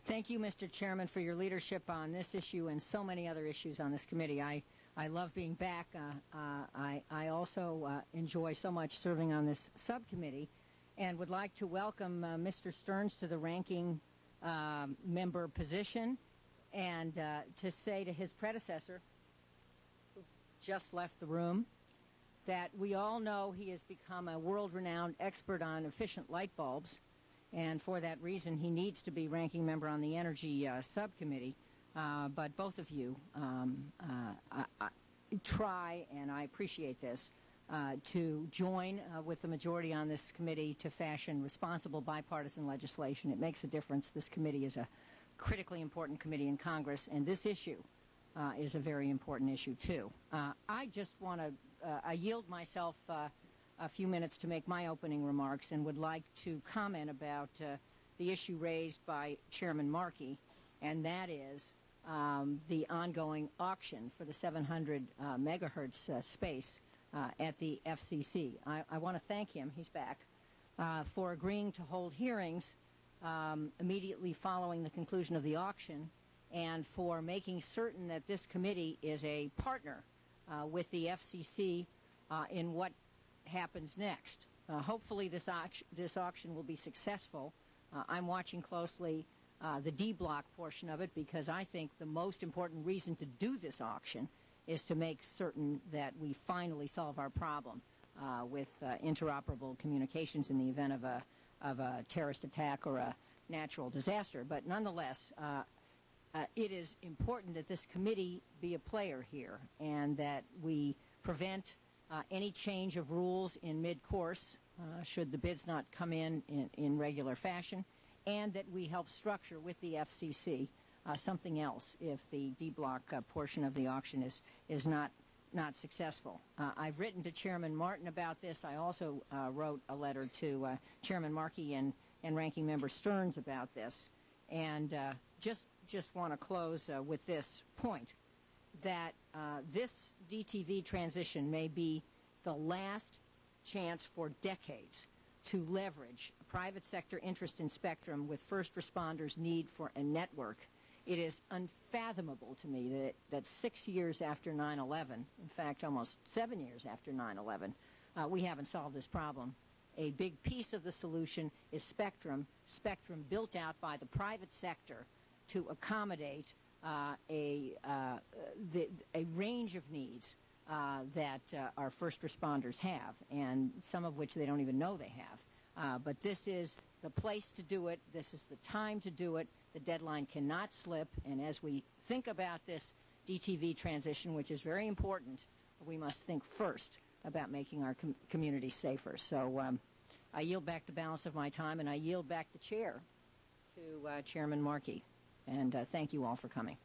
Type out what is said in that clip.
Thank you, Mr. Chairman, for your leadership on this issue and so many other issues on this committee. I love being back. I also enjoy so much serving on this subcommittee and would like to welcome Mr. Stearns to the ranking member position and to say to his predecessor, who just left the room, that we all know he has become a world-renowned expert on efficient light bulbs, and for that reason he needs to be ranking member on the Energy Subcommittee. But both of you try, and I appreciate this, to join with the majority on this committee to fashion responsible bipartisan legislation. It makes a difference. This committee is a critically important committee in Congress, and this issue is a very important issue, too. I just want to I yield myself a few minutes to make my opening remarks and would like to comment about the issue raised by Chairman Markey, and that is the ongoing auction for the 700 megahertz space at the FCC. I want to thank him, he's back, for agreeing to hold hearings immediately following the conclusion of the auction and for making certain that this committee is a partner with the FCC in what happens next. Hopefully this auction will be successful. I'm watching closely the D block portion of it because I think the most important reason to do this auction is to make certain that we finally solve our problem with interoperable communications in the event of a terrorist attack or a natural disaster. But nonetheless, it is important that this committee be a player here and that we prevent any change of rules in mid-course should the bids not come in regular fashion, and that we help structure with the FCC something else if the D-block portion of the auction is not successful. I've written to Chairman Martin about this. I also wrote a letter to Chairman Markey and Ranking Member Stearns about this, and just want to close with this point, that this DTV transition may be the last chance for decades to leverage private sector interest in spectrum with first responders' need for a network. It is unfathomable to me that 6 years after 9/11, in fact almost 7 years after 9/11, we haven't solved this problem. A big piece of the solution is spectrum built out by the private sector to accommodate a range of needs that our first responders have, and some of which they don't even know they have. But this is the place to do it. This is the time to do it. The deadline cannot slip. And as we think about this DTV transition, which is very important, we must think first about making our community safer. So I yield back the balance of my time, and I yield back the chair to Chairman Markey. And thank you all for coming.